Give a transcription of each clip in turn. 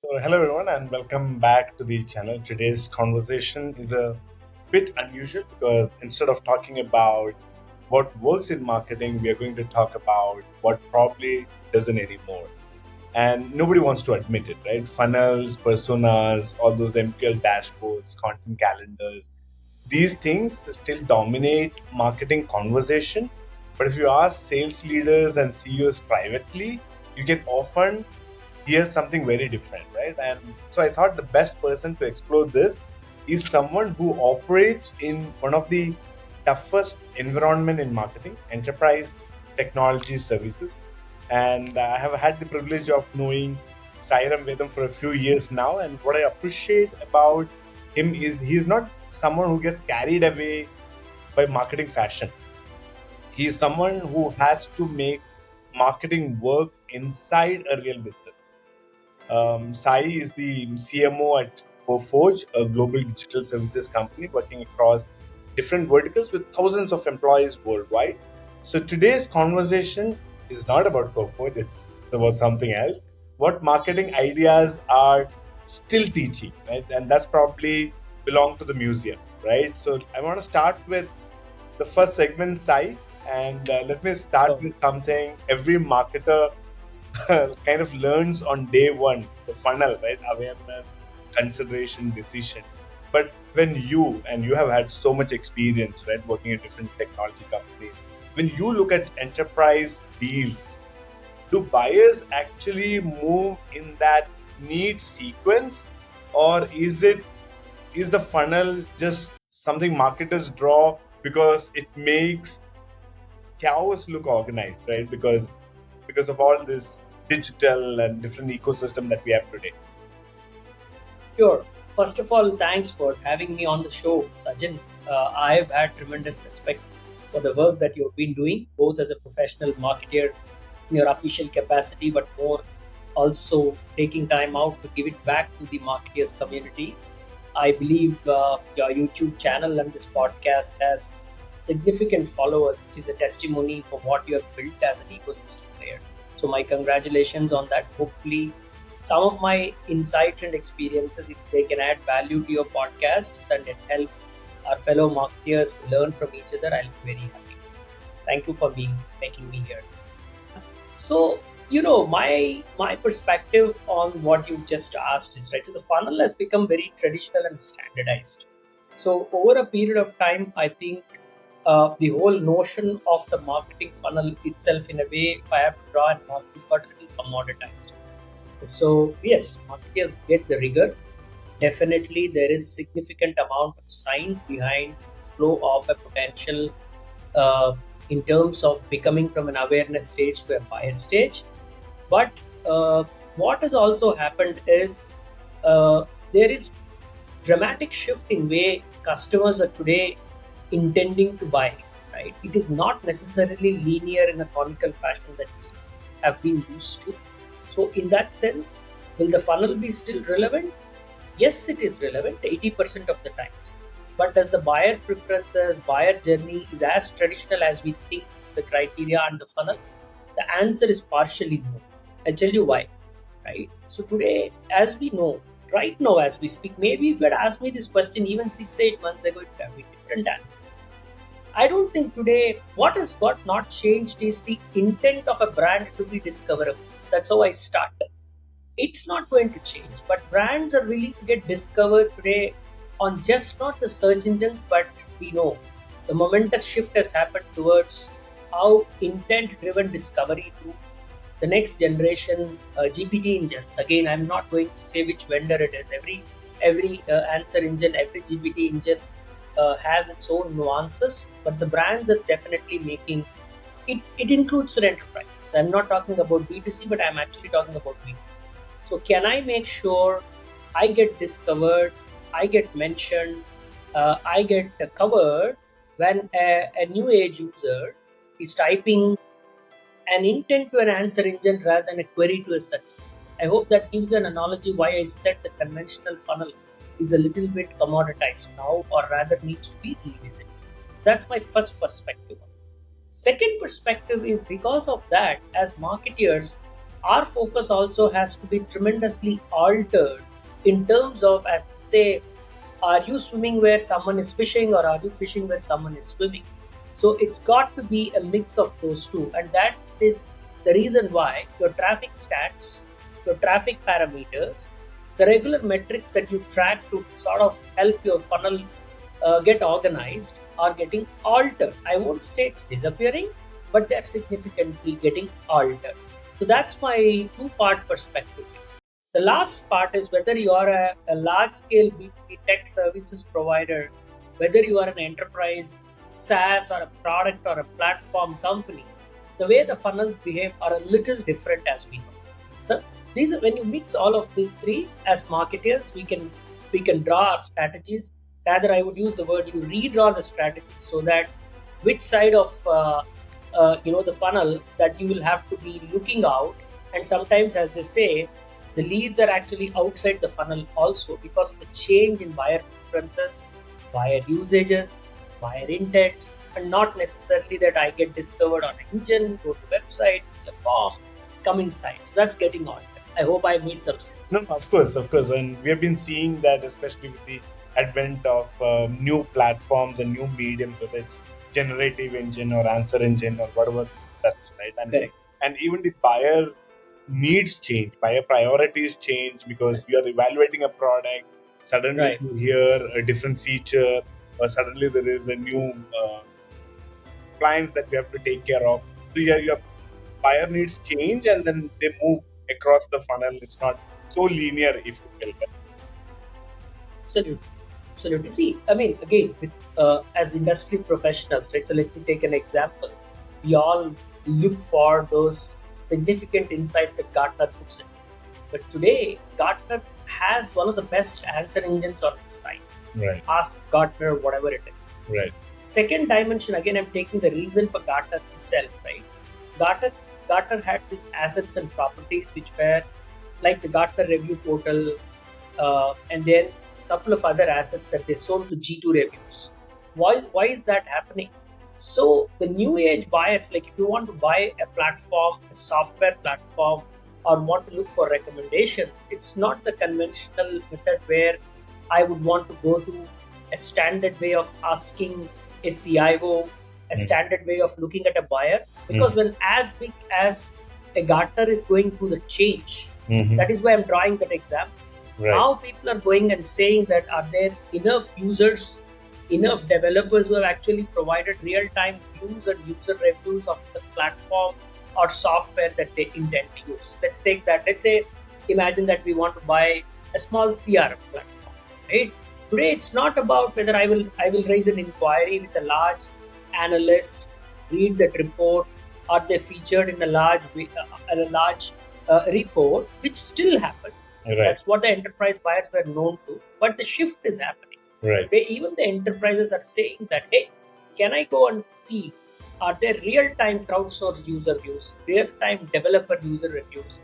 So, hello everyone, and welcome back to the channel. Today's conversation is a bit unusual because instead of talking about what works in marketing, we are going to talk about what probably doesn't anymore. And nobody wants to admit it, right? Funnels, personas, all those MQL dashboards, content calendars, these things still dominate marketing conversation. But if you ask sales leaders and CEOs privately, you can often hear something very different, right? And so I thought the best person to explore this is someone who operates in one of the toughest environment in marketing, enterprise technology services. And I have had the privilege of knowing Sairam Vedam for a few years now. And what I appreciate about him is he's not someone who gets carried away by marketing fashion. He is someone who has to make marketing work inside a real business. Sai is the CMO at Coforge, a global digital services company working across different verticals with thousands of employees worldwide. So today's conversation is not about Coforge, it's about something else. What marketing ideas are still teaching, right? And that's probably belong to the museum, right? So I want to start with the first segment, Sai, and let me start So, with something every marketer kind of learns on day one, the funnel, right? Awareness, consideration, decision. But when you, and you have had so much experience, right, working at different technology companies, when you look at enterprise deals, do buyers actually move in that need sequence, or is the funnel just something marketers draw because it makes chaos look organized, right? Because of all this digital and different ecosystem that we have today. sure. First of all, thanks for having me on the show, Sajin. I've had tremendous respect for the work that you've been doing, both as a professional marketer in your official capacity, but more also taking time out to give it back to the marketers community. I believe your YouTube channel and this podcast has significant followers, which is a testimony for what you have built as an ecosystem player. So, my congratulations on that. Hopefully, some of my insights and experiences, if they can add value to your podcasts and it help our fellow marketers to learn from each other, I'll be very happy. Thank you for being making me here. So, my perspective on what you just asked is right. So the funnel has become very traditional and standardized. So over a period of time, I think the whole notion of the marketing funnel itself, in a way, if I have to draw it mark, is got a little commoditized. So yes, marketers get the rigor. Definitely, there is significant amount of science behind flow of a potential uh, in terms of becoming from an awareness stage to a buyer stage. But what has also happened is there is dramatic shift in way customers are today intending to buy. Right, it is not necessarily linear in a conical fashion that we have been used to. So, in that sense, will the funnel be still relevant? Yes, it is relevant 80% of the times. But does the buyer preferences, buyer journey is as traditional as we think the criteria and the funnel? The answer is partially no. I'll tell you why. Right? So today, as we know, right now as we speak, maybe if you had asked me this question even 6, 8 months ago, it would have been a different answer. I don't think today what has got not changed is the intent of a brand to be discoverable. That's how I start. It's not going to change, but brands are willing to get discovered today on just not the search engines, but we know the momentous shift has happened towards how intent driven discovery through the next generation GPT engines. Again, I'm not going to say which vendor it is. Every answer engine, every GPT engine has its own nuances, but the brands are definitely making it. It includes for enterprises. I'm not talking about B2C, but I'm actually talking about B2B. So, can I make sure I get discovered, I get mentioned, I get covered when a new age user is typing an intent to an answer engine rather than a query to a search engine? I hope that gives you an analogy why I said the conventional funnel is a little bit commoditized now, or rather needs to be revisited. That's my first perspective. Second perspective is because of that, as marketeers, our focus also has to be tremendously altered in terms of, as they say, are you swimming where someone is fishing or are you fishing where someone is swimming? So it's got to be a mix of those two, and that is the reason why your traffic stats, your traffic parameters, the regular metrics that you track to sort of help your funnel get organized are getting altered. I won't say it's disappearing, but they're significantly getting altered. So that's my two-part perspective. The last part is whether you are a large scale B2B tech services provider, whether you are an enterprise SaaS or a product or a platform company, the way the funnels behave are a little different as we know. So these are, when you mix all of these three as marketers, we can draw our strategies. Rather, I would use the word you redraw the strategies so that which side of the funnel that you will have to be looking out. And sometimes, as they say, the leads are actually outside the funnel also because of the change in buyer preferences, buyer usages, buyer intents, and not necessarily that I get discovered on an engine, go to website, fill a form, come inside. So that's getting on. I hope I made some sense. No, of course, and we have been seeing that, especially with the advent of new platforms and new mediums, whether it's generative engine or answer engine or whatever that's right, Correct. and even the buyer needs change, buyer priorities change because Exactly. you are evaluating a product. Suddenly, Right. you hear a different feature, or suddenly there is a new clients that we have to take care of. So your buyer needs change, and then they move across the funnel. It's not so linear, if you will. Absolutely. Absolutely. See, I mean, again, as industry professionals, right? So let me take an example. We all look for those significant insights that Gartner puts in. But today, Gartner has one of the best answer engines on its site. Right, Ask Gartner, whatever it is. right, Second dimension, again, I'm taking the reason for Gartner itself, right? Gartner, Gartner had these assets and properties which were like the Gartner review portal, and then a couple of other assets that they sold to G2 reviews. Why is that happening? So the new age buyers, like if you want to buy a platform, a software platform, or want to look for recommendations, it's not the conventional method where I would want to go to a standard way of asking a CIO, a standard way of looking at a buyer. Because when as big as a Gartner is going through the change, Mhm. that is why I'm drawing that example. Right. Now people are going and saying that are there enough users, enough developers who have actually provided real-time views and user reviews of the platform or software that they intend to use. Let's take that. Let's say, imagine that we want to buy a small CRM platform, right? Today, it's not about whether I will raise an inquiry with a large analyst, read that report, or they featured in a large report, which still happens. Right. That's what the enterprise buyers were known to. But the shift is happening. Right. Even the enterprises are saying that, hey, can I go and see, are there real-time crowdsourced user views, real-time developer user reviews,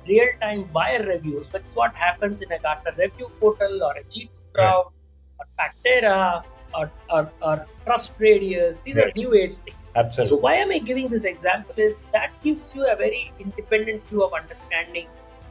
real-time buyer reviews? That's what happens in a Gartner review portal or a G2 Crowd or Pactera or Trust Radius. These are Right. new age things. Absolutely. So why am I giving this example is that gives you a very independent view of understanding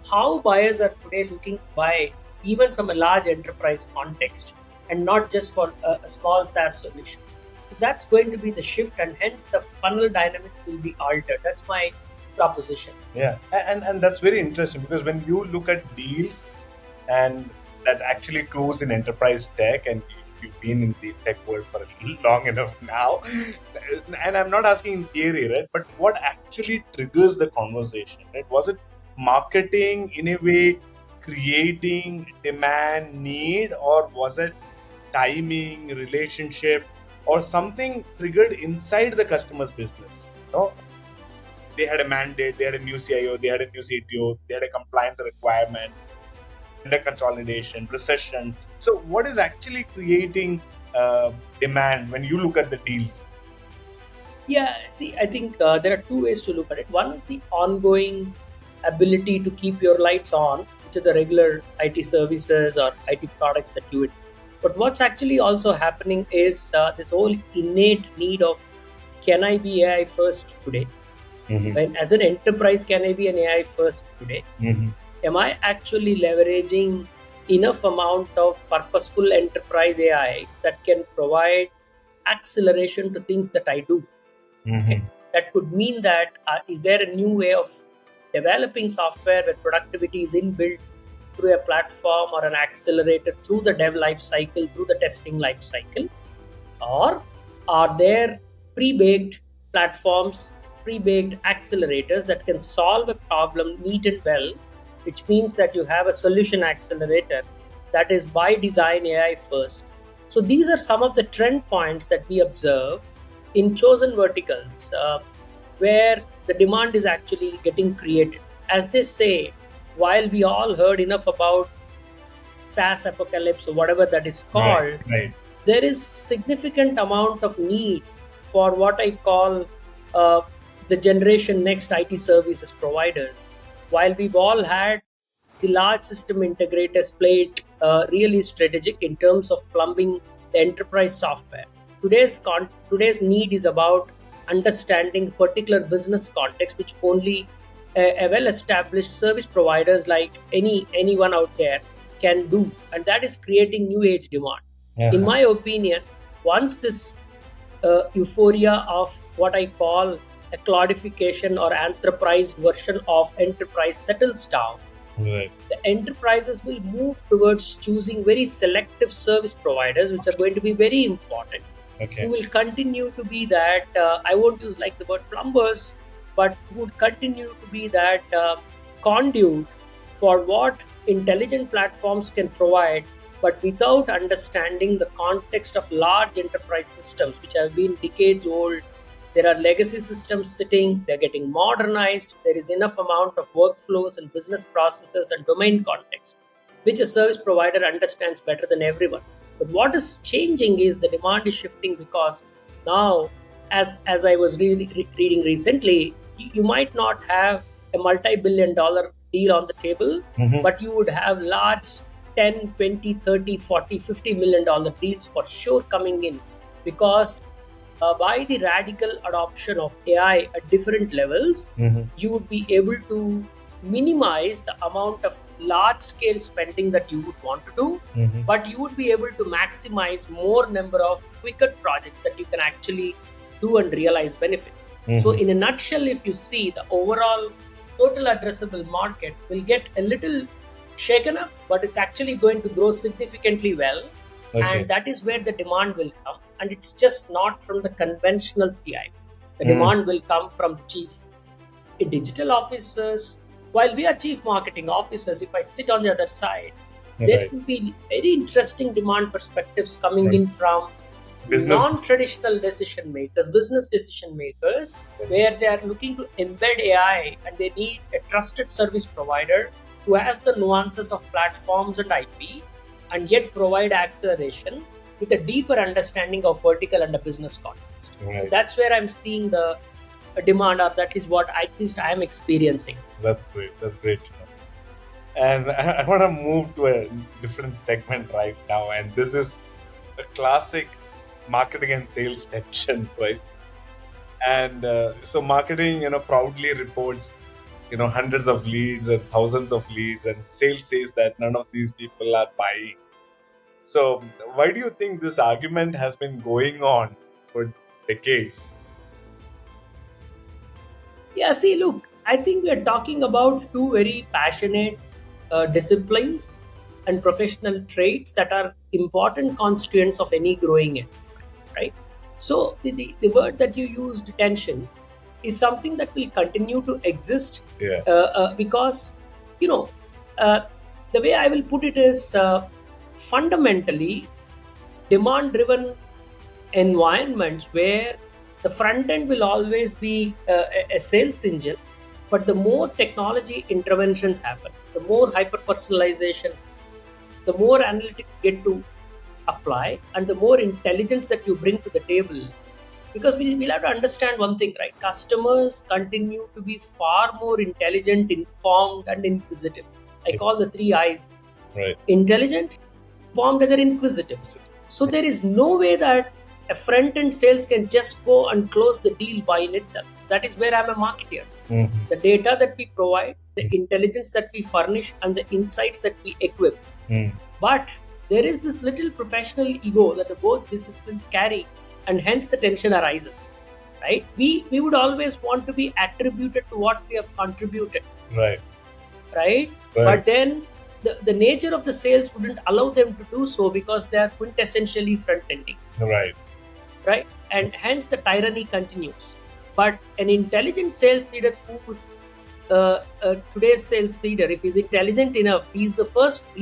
how buyers are today looking to buy even from a large enterprise context and not just for a small SaaS solutions. So that's going to be the shift, and hence the funnel dynamics will be altered. That's my proposition. Yeah, and that's very interesting because when you look at deals and that actually close in enterprise tech, and you've been in the tech world for long enough now, and I'm not asking in theory, right? But what actually triggers the conversation, right? Was it marketing in a way, creating demand, need, or was it timing, relationship, or something triggered inside the customer's business? No, they had a mandate, they had a new CIO, they had a new CTO, they had a compliance requirement, vendor consolidation, recession. So, what is actually creating demand when you look at the deals? Yeah, see, I think there are two ways to look at it. One is the ongoing ability to keep your lights on, which are the regular IT services or IT products that you would. But what's actually also happening is this whole innate need of, can I be AI first today? Mm-hmm. When as an enterprise, can I be an AI first today? Mm-hmm. Am I actually leveraging enough amount of purposeful enterprise AI that can provide acceleration to things that I do? Mm-hmm. Okay. That could mean that is there a new way of developing software where productivity is inbuilt through a platform or an accelerator through the dev life cycle, through the testing life cycle? Or are there pre-baked platforms, pre-baked accelerators that can solve a problem neat and well, which means that you have a solution accelerator that is by design AI first? So these are some of the trend points that we observe in chosen verticals, where the demand is actually getting created. As they say, while we all heard enough about SaaS apocalypse or whatever that is Right. called, Right. there is significant amount of need for what I call uh, the generation next IT services providers. While we've all had the large system integrators played really strategic in terms of plumbing the enterprise software, today's need is about understanding particular business context, which only a well-established service providers like anyone out there can do, and that is creating new age demand. In Uh-huh. my opinion, once this euphoria of what I call a cloudification or enterprise version of enterprise settles down, Right. the enterprises will move towards choosing very selective service providers, which are going to be very important, who Okay. will continue to be that, I won't use like the word plumbers, but would continue to be that conduit for what intelligent platforms can provide, but without understanding the context of large enterprise systems, which have been decades old. There are legacy systems sitting, they're getting modernized. There is enough amount of workflows and business processes and domain context, which a service provider understands better than everyone. But what is changing is the demand is shifting, because now, as I was reading recently, you might not have a multi-billion-dollar deal on the table, Mm-hmm. but you would have large 10, 20, 30, 40, $50 million deals for sure coming in, because by the radical adoption of AI at different levels, Mm-hmm. you would be able to minimize the amount of large scale spending that you would want to do, Mm-hmm. but you would be able to maximize more number of quicker projects that you can actually do and realize benefits. So, Mm-hmm. in a nutshell, if you see, the overall total addressable market will get a little shaken up, but it's actually going to grow significantly well, Okay. and that is where the demand will come. And it's just not from the conventional CI. The Mm. demand will come from chief digital officers. While we are chief marketing officers, if I sit on the other side, there Right. will be very interesting demand perspectives coming Right. in from Business. non-traditional decision makers, business decision makers, where they are looking to embed AI and they need a trusted service provider who has the nuances of platforms and IP, and yet provide acceleration with a deeper understanding of vertical and a business context. So Right. that's where I'm seeing the demand, or that is what at least I am experiencing. That's great. That's great to know. And I want to move to a different segment right now, and this is a classic marketing and sales tension, right? And so marketing, proudly reports, hundreds of leads and thousands of leads, and sales says that none of these people are buying. So why do you think this argument has been going on for decades? Yeah, see, look, I think we are talking about two very passionate disciplines and professional traits that are important constituents of any growing enterprise, right? So, the word that you used, tension, is something that will continue to exist, Yeah. because, you know, uh, the way I will put it is, fundamentally demand driven environments where the front end will always be a sales engine, but the more technology interventions happen, the more hyper personalization happens, the more analytics get to apply, and the more intelligence that you bring to the table. Because we'll have to understand one thing, right? Customers continue to be far more intelligent, informed, and inquisitive. I call the three I's: Right. intelligent, informed, and they're inquisitive. So there is no way that A front-end sales can just go and close the deal by in itself. That is where I'm a marketer. The data that we provide, the intelligence that we furnish, and the insights that we equip. But there is this little professional ego that the both disciplines carry, and hence the tension arises. Right? We would always want to be attributed to what we have contributed. Right? But then the nature of the sales wouldn't allow them to do so because they are quintessentially front-ending. Right? And hence the tyranny continues. But an intelligent sales leader who's today's sales leader, if he's intelligent enough, he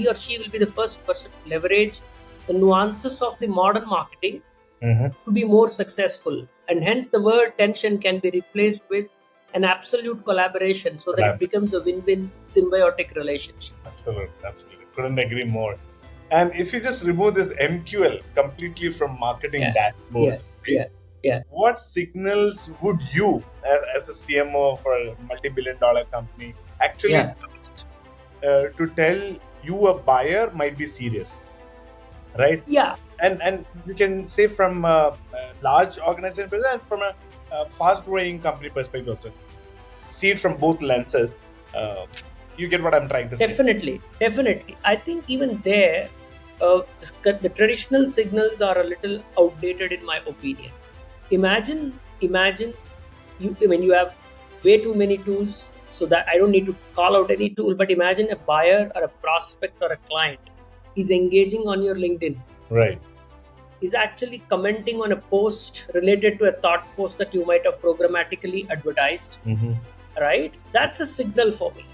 or she will be the first person to leverage the nuances of the modern marketing to be more successful. And hence the word tension can be replaced with an absolute collaboration so that it becomes a win-win symbiotic relationship. Absolutely. Couldn't agree more. And if you just remove this MQL completely from marketing dashboard, what signals would you, as a CMO for a multi-billion-dollar company, actually trust to tell you a buyer might be serious, right? And you can say from a large organization and from a fast-growing company perspective also. See it from both lenses. You get what I'm trying to say? Definitely. I think even there, the traditional signals are a little outdated in my opinion. Imagine when you have way too many tools, so that I don't need to call out any tool, but imagine a buyer or a prospect or a client is engaging on your LinkedIn. Right. Is actually commenting on a post related to a thought post that you might have programmatically advertised. Right? That's a signal for me.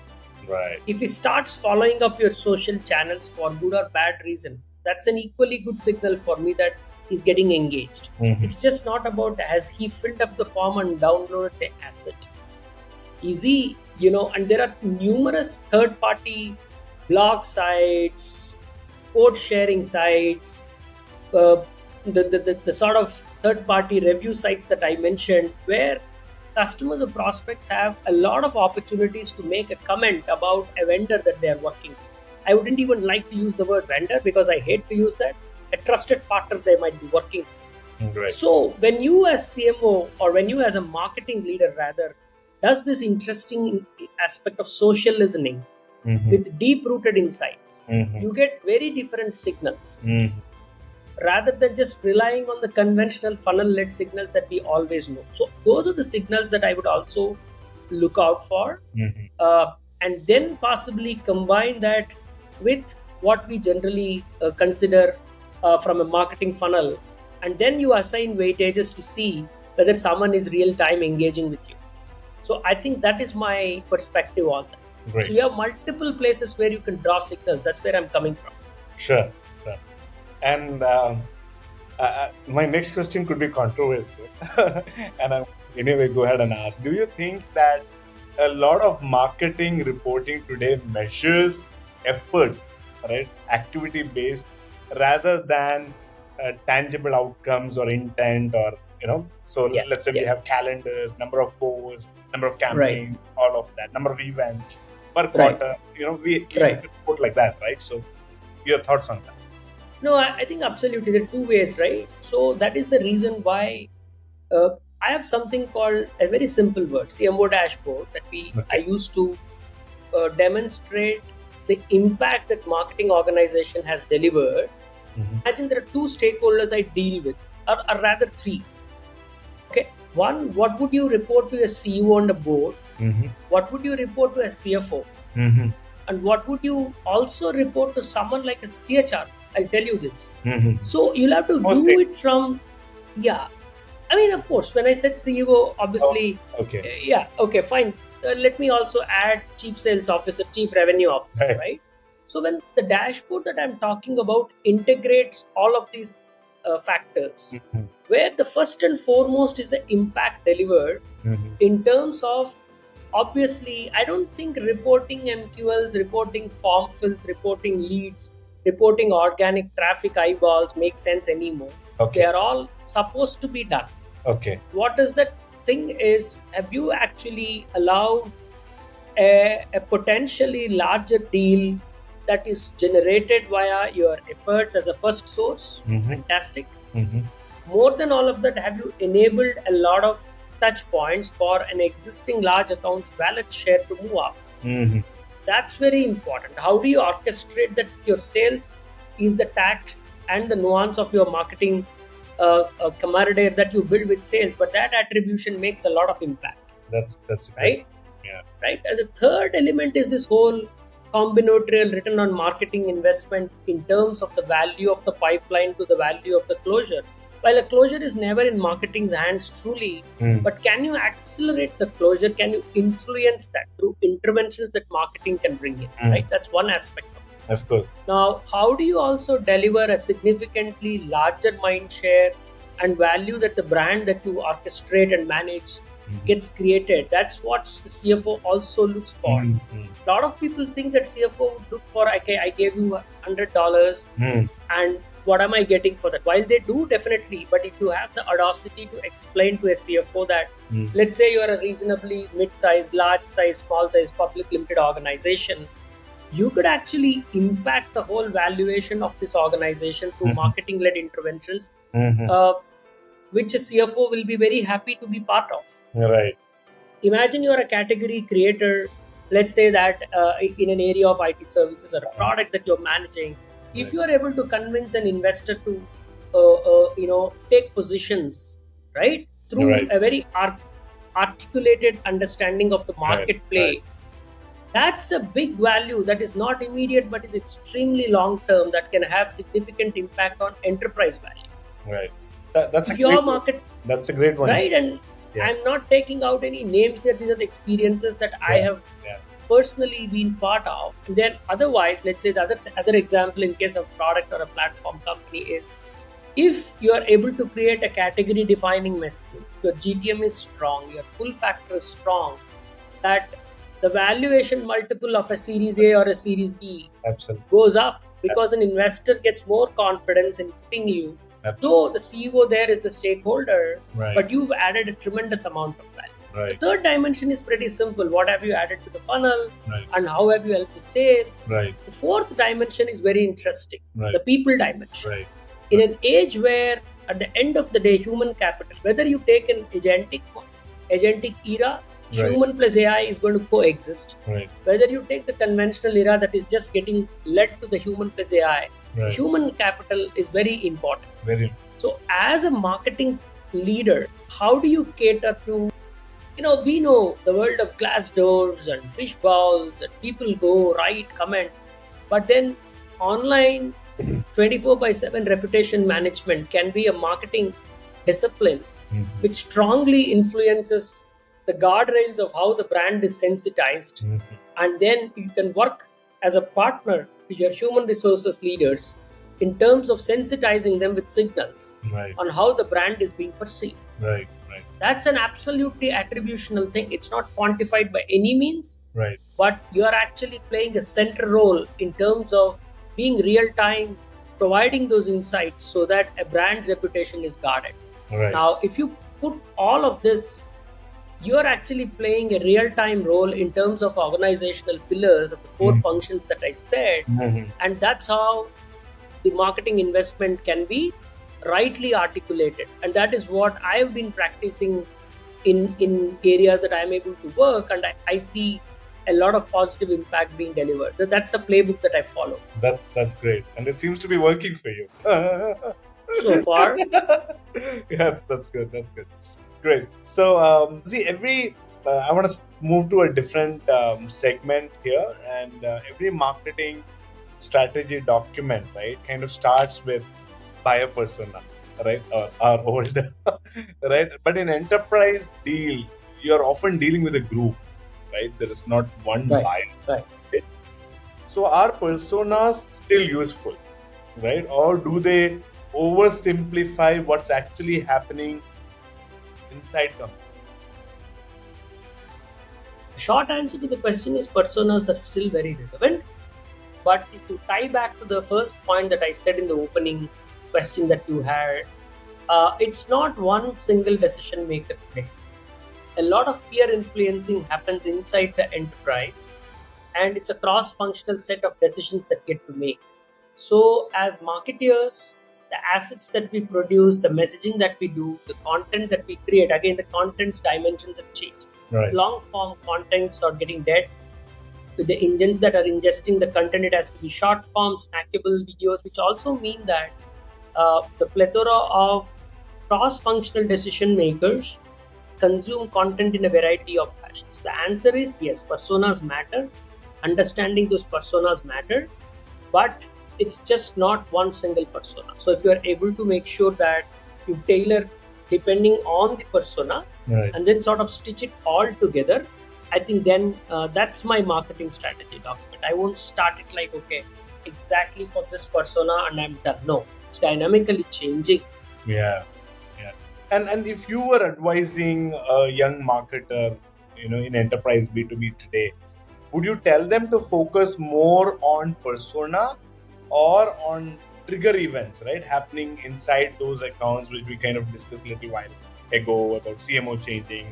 Right. If he starts following up your social channels for good or bad reason, that's an equally good signal for me that he's getting engaged. It's just not about has he filled up the form and downloaded the asset. Is he, and there are numerous third-party blog sites, code sharing sites, the sort of third-party review sites that I mentioned, where customers or prospects have a lot of opportunities to make a comment about a vendor that they are working with. I wouldn't even like to use the word vendor because I hate to use that. A trusted partner they might be working with. Right. So when you as CMO or when you as a marketing leader rather does this interesting aspect of social listening with deep-rooted insights, you get very different signals. Rather than just relying on the conventional funnel-led signals that we always know. So those are the signals that I would also look out for. And then possibly combine that with what we generally consider from a marketing funnel. And then you assign weightages to see whether someone is real-time engaging with you. So I think that is my perspective on that. Great. So you have multiple places where you can draw signals. That's where I'm coming from. Sure. And my next question could be controversial. And anyway, go ahead and ask. Do you think that a lot of marketing reporting today measures effort, right, activity-based, rather than tangible outcomes or intent or, so let's say we have calendars, number of posts, number of campaigns, all of that, number of events per quarter, we report like that, right? So your thoughts on that? No, I think absolutely. There are two ways, right? So that is the reason why I have something called a very simple word, CMO dashboard, that I use to demonstrate the impact that marketing organization has delivered. Imagine there are two stakeholders I deal with, or rather three. Okay, one, what would you report to a CEO on the board? What would you report to a CFO? And what would you also report to someone like a CHR? I'll tell you this. So you'll have to do it from, I mean, of course, when I said CEO, obviously, fine. Let me also add Chief Sales Officer, Chief Revenue Officer, right? So when the dashboard that I'm talking about integrates all of these factors, where the first and foremost is the impact delivered in terms of, obviously, I don't think reporting MQLs, reporting form fills, reporting leads, reporting organic traffic eyeballs make sense anymore. They are all supposed to be done. What is that thing is, have you actually allowed a potentially larger deal that is generated via your efforts as a first source? Fantastic. More than all of that, have you enabled a lot of touch points for an existing large account's wallet share to move up? Hmm. That's very important. How do you orchestrate that with your sales? Is the tact and the nuance of your marketing camaraderie that you build with sales, but that attribution makes a lot of impact, That's great. right? Yeah. Right. And the third element is this whole combinatorial return on marketing investment in terms of the value of the pipeline to the value of the closure. While a closure is never in marketing's hands truly, Mm. but can you accelerate the closure? Can you influence that through interventions that marketing can bring in? Mm. Right. That's one aspect of it. Of course. Now, how do you also deliver a significantly larger mind share and value that the brand that you orchestrate and manage gets created? That's what the CFO also looks for. Mm. A lot of people think that CFO would look for, okay, I gave you $100 Mm. and what am I getting for that? While they do definitely, but if you have the audacity to explain to a CFO that, Mm. let's say you're a reasonably mid-sized, large-size, small-size public limited organization, you could actually impact the whole valuation of this organization through Mhm. marketing-led interventions, Mhm. which a CFO will be very happy to be part of. Right. Imagine you're a category creator, let's say that in an area of IT services or a product that you're managing. If you are able to convince an investor to take positions, right, through Right. a very articulated understanding of the market play, that's a big value that is not immediate but is extremely long term, that can have significant impact on enterprise value. Right. That's a If your great market, That's a great one. right? And Yeah. I'm not taking out any names here. These are the experiences that I have Yeah. personally been part of. And then otherwise, let's say the other example in case of product or a platform company is, if you are able to create a category defining messaging, if your GTM is strong, your pull factor is strong, that the valuation multiple of a series A or a series B Absolutely. goes up because an investor gets more confidence in putting you. Absolutely. So the CEO there is the stakeholder, Right. but you've added a tremendous amount of value. Right. The third dimension is pretty simple. What have you added to the funnel, Right. and how have you helped the sales? Right. The fourth dimension is very interesting. Right. The people dimension. Right. In an age where at the end of the day, human capital, whether you take an agentic era, Right. human plus AI is going to coexist. Right. Whether you take the conventional era that is just getting led to the human plus AI, Right. human capital is very important. Very. So, as a marketing leader, how do you cater to, we know the world of glass doors and fish bowls, and people go, write, comment, but then online 24/7 reputation management can be a marketing discipline Mhm. which strongly influences the guardrails of how the brand is sensitized. Mhm. And then you can work as a partner to your human resources leaders in terms of sensitizing them with signals Right. on how the brand is being perceived. Right. Right. That's an absolutely attributional thing. It's not quantified by any means, Right. but you are actually playing a center role in terms of being real time, providing those insights so that a brand's reputation is guarded. Right. Now, if you put all of this, you are actually playing a real time role in terms of organizational pillars of the four Mhm. functions that I said. Mhm. And that's how the marketing investment can be rightly articulated. And that is what I've been practicing in areas that I'm able to work, and I see a lot of positive impact being delivered. That's a playbook that I follow That's great, and it seems to be working for you. so far. Yes, that's good. That's good. Great. So, see, I want to move to a different segment here, and every marketing strategy document, right, kind of starts with buyer persona, right, or old, right. But in enterprise deals, you're often dealing with a group, right? There is not one Right. buyer. Right. So, are personas still useful, right, or do they oversimplify what's actually happening inside company? The short answer to the question is personas are still very relevant. But if you tie back to the first point that I said in the opening question that you had, it's not one single decision maker today. A lot of peer influencing happens inside the enterprise, and it's a cross functional set of decisions that get to make. So, as marketeers, the assets that we produce, the messaging that we do, the content that we create. Again, the content's dimensions have changed. Right. Long form contents are getting dead. With the engines that are ingesting the content, it has to be short form, snackable videos, which also mean that the plethora of cross-functional decision makers consume content in a variety of fashions. The answer is yes, personas matter. Understanding those personas matter, but it's just not one single persona. So if you are able to make sure that you tailor depending on the persona, Right. and then sort of stitch it all together, I think then that's my marketing strategy document. I won't start it like, okay, exactly for this persona and I'm done. No, it's dynamically changing. Yeah. Yeah. And if you were advising a young marketer, in enterprise B2B today, would you tell them to focus more on persona or on trigger events, right, happening inside those accounts, which we kind of discussed a little while ago about CMO changing,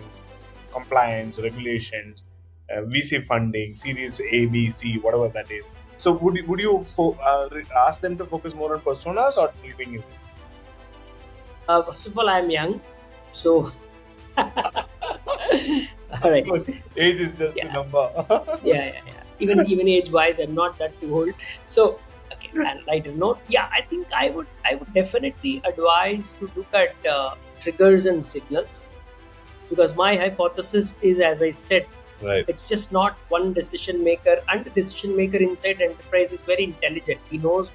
compliance, regulations, VC funding, Series A, B, C, whatever that is. So would you ask them to focus more on personas or triggering events? First of all, I'm young, so all right. Because age is just a number. Yeah. Even age-wise, I'm not that too old. So, okay. And lighter note, yeah, I think I would definitely advise to look at triggers and signals, because my hypothesis is, as I said, Right. it's just not one decision maker, and the decision maker inside the enterprise is very intelligent. He knows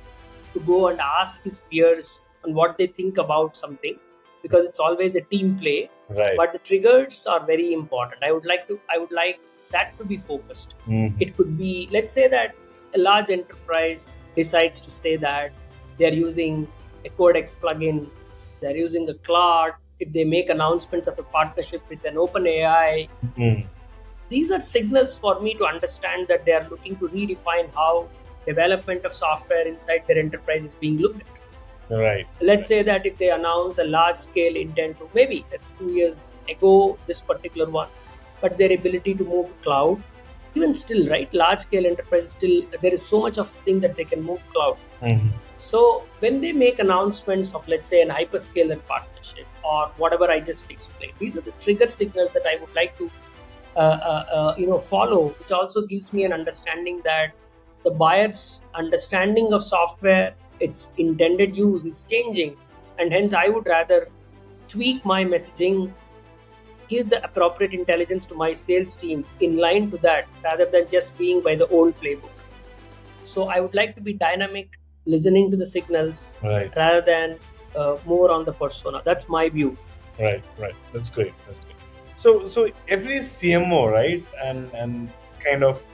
to go and ask his peers on what they think about something, because it's always a team play. Right. But the triggers are very important. I would like that to be focused. It could be, let's say that a large enterprise decides to say that they're using a Codex plugin, they're using a Claude, if they make announcements of a partnership with an OpenAI. These are signals for me to understand that they are looking to redefine how development of software inside their enterprise is being looked at. Right. Let's say that if they announce a large scale intent to, maybe that's 2 years ago, this particular one, but their ability to move to cloud, even still, right, large scale enterprise still, there is so much of thing that they can move cloud. So when they make announcements of, let's say, an hyperscaler partnership or whatever I just explained, these are the trigger signals that I would like to follow, which also gives me an understanding that the buyer's understanding of software, its intended use, is changing, and hence I would rather tweak my messaging, give the appropriate intelligence to my sales team in line to that, rather than just being by the old playbook. So I would like to be dynamic, listening to the signals, Right. rather than more on the persona. That's my view. Right. That's great. So every CMO, right, and kind of,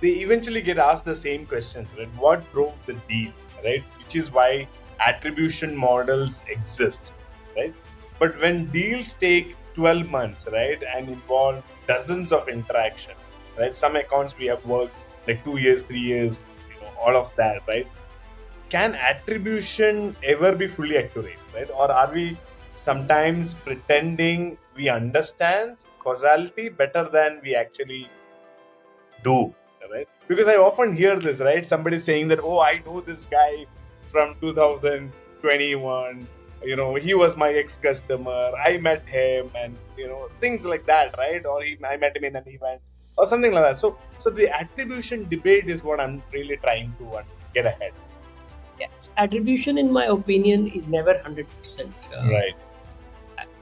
they eventually get asked the same questions, right? What drove the deal, right? Which is why attribution models exist, right? But when deals take 12 months, right, and involve dozens of interaction, right? Some accounts we have worked like 2 years, 3 years, all of that, right? Can attribution ever be fully accurate, right? Or are we sometimes pretending we understand causality better than we actually do, right? Because I often hear this, right? Somebody saying that, oh, I know this guy from 2021, he was my ex-customer, I met him, and things like that, right? Or I met him in an event or something like that. So the attribution debate is what I'm really trying to get ahead. Yes, attribution, in my opinion, is never 100%. Right.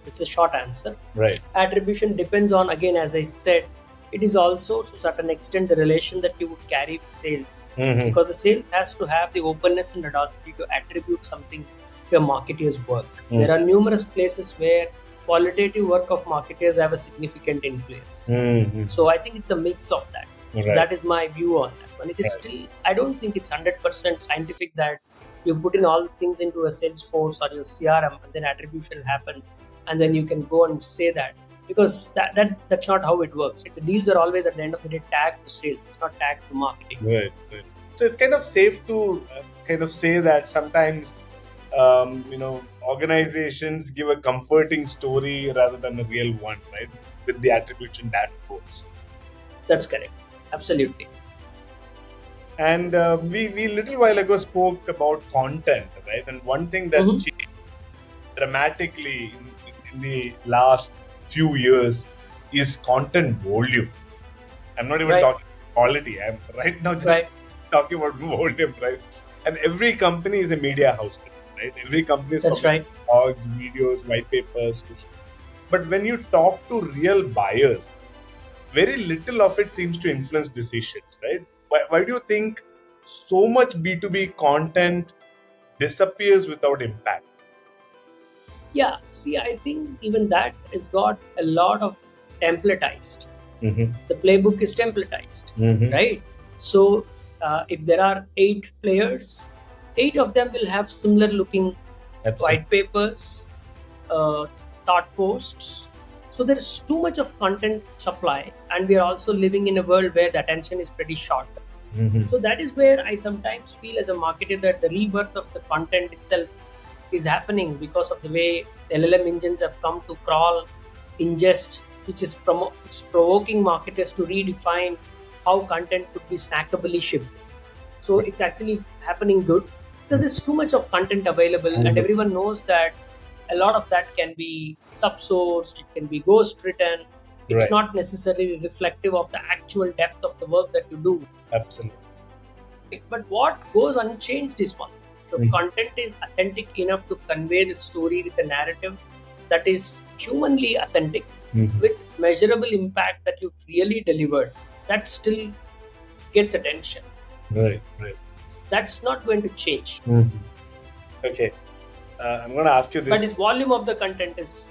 It's a short answer. Right. Attribution depends on, again, as I said, it is also to a certain extent the relation that you would carry with sales. Because the sales has to have the openness and audacity to attribute something to a marketeer's work. There are numerous places where qualitative work of marketers have a significant influence. So I think it's a mix of that. So that is my view on that one. It is still, I don't think it's 100% scientific that you put in all things into a Salesforce or your CRM and then attribution happens and then you can go and say that, because that's not how it works. The deals are always at the end of the day tagged to sales. It's not tagged to marketing. Right. So it's kind of safe to kind of say that sometimes organizations give a comforting story rather than a real one, right? With the attribution dashboards. That's correct. Absolutely. And we little while ago spoke about content, right? And one thing that's changed dramatically in the last few years is content volume. I'm not even talking quality. I'm right now just talking about volume, right? And every company is a media house, right? Every company is publishing blogs, videos, white papers. But when you talk to real buyers, very little of it seems to influence decisions, right? Why do you think so much B2B content disappears without impact? Yeah, see, I think even that has got a lot of templatized. The playbook is templatized, right? So if there are 8 players, 8 of them will have similar looking white papers, thought posts. So there is too much of content supply, and we are also living in a world where the attention is pretty short. So that is where I sometimes feel as a marketer that the rebirth of the content itself is happening because of the way LLM engines have come to crawl, ingest, which is provoking marketers to redefine how content could be snackably shipped. So it's actually happening good because there's too much of content available, and everyone knows that a lot of that can be subsourced, it can be ghost written. It's not necessarily reflective of the actual depth of the work that you do. Absolutely. But what goes unchanged is one. So content is authentic enough to convey the story with a narrative that is humanly authentic, with measurable impact that you've really delivered, that still gets attention. Right. That's not going to change. Okay. I'm going to ask you this. But its volume of the content is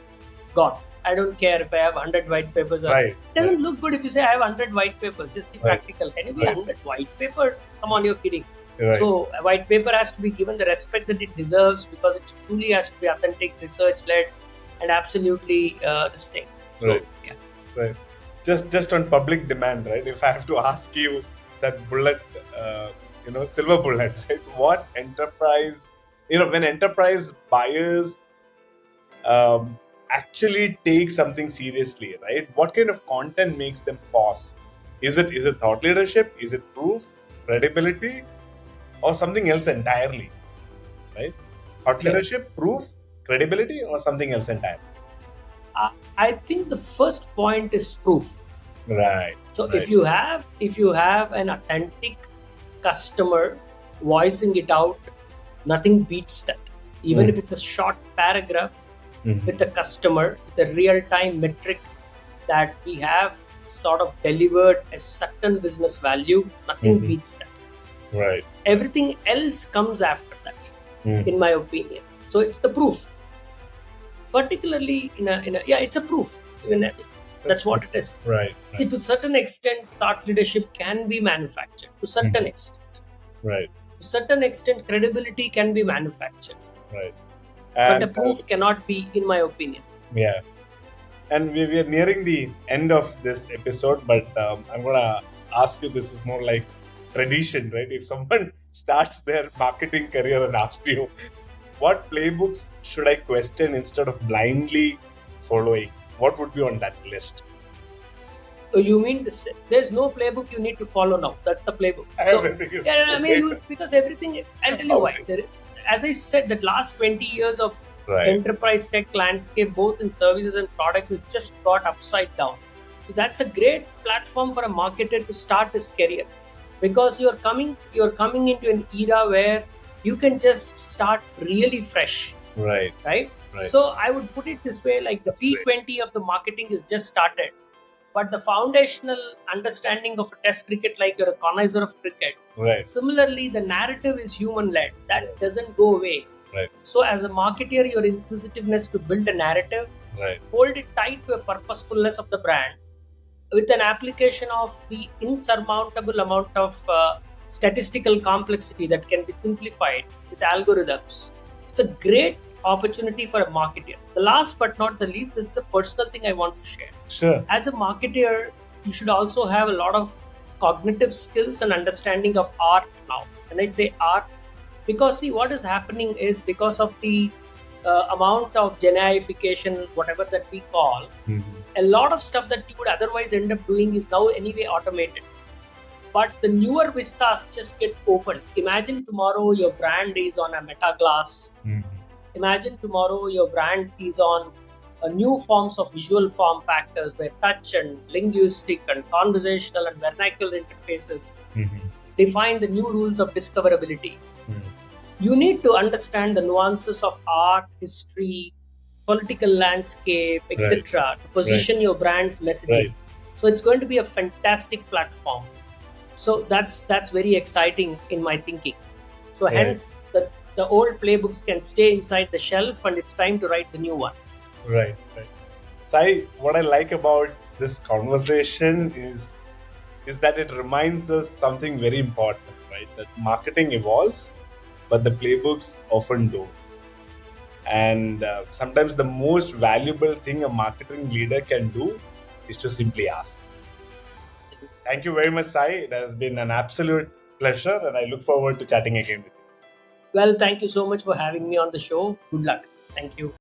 gone. I don't care if I have 100 white papers. It doesn't look good if you say I have 100 white papers. Just be practical. Can you be 100 white papers? Come on, you're kidding. So a white paper has to be given the respect that it deserves because it truly has to be authentic, research-led, and absolutely this thing. So, Just on public demand, right? If I have to ask you that bullet, silver bullet, right? What enterprise, when enterprise buyers actually take something seriously, right? What kind of content makes them pause? Is it thought leadership? Is it proof, credibility, or something else entirely? Right? Thought leadership, proof, credibility, or something else entirely? I think the first point is proof. Right. So if you have an authentic customer voicing it out, nothing beats that. Even if it's a short paragraph with the customer, the real-time metric that we have sort of delivered a certain business value, nothing beats that. Right. Everything else comes after that, in my opinion. So it's the proof. Particularly it's a proof. That's what it is. Right. See, to a certain extent, thought leadership can be manufactured. To a certain extent. Right. To a certain extent, credibility can be manufactured. Right. But a proof cannot be, in my opinion. Yeah. And we are nearing the end of this episode, but I'm going to ask you, this is more like tradition, right? If someone starts their marketing career and asks you, what playbooks should I question instead of blindly following? What would be on that list? So you mean to say there's no playbook you need to follow now? That's the playbook. So, because everything, I'll tell you why. As I said, the last 20 years of enterprise tech landscape, both in services and products, is just got upside down. So that's a great platform for a marketer to start his career, because you're coming into an era where you can just start really fresh. Right. So I would put it this way, like the P20 of the marketing is just started, but the foundational understanding of a test cricket, like you're a connoisseur of cricket. Similarly, the narrative is human-led. That doesn't go away. So as a marketer, your inquisitiveness to build a narrative, hold it tight to a purposefulness of the brand, with an application of the insurmountable amount of statistical complexity that can be simplified with algorithms. It's a great opportunity for a marketer. The last but not the least, this is a personal thing I want to share. Sure. As a marketer, you should also have a lot of cognitive skills and understanding of art now. And I say art because, see, what is happening is because of the amount of genaification, whatever that we call, a lot of stuff that you would otherwise end up doing is now anyway automated. but the newer vistas just get opened. Imagine tomorrow your brand is on a meta glass. Imagine tomorrow your brand is on new forms of visual form factors where touch and linguistic and conversational and vernacular interfaces define the new rules of discoverability. You need to understand the nuances of art, history, political landscape, etc. to position your brand's messaging. So it's going to be a fantastic platform. So that's very exciting in my thinking. So hence the old playbooks can stay inside the shelf, and it's time to write the new one. Right. Sai, what I like about this conversation is that it reminds us something very important, right? That marketing evolves, but the playbooks often don't. And sometimes the most valuable thing a marketing leader can do is to simply ask. Thank you very much, Sai. It has been an absolute pleasure, and I look forward to chatting again with you. Well, thank you so much for having me on the show. Good luck. Thank you.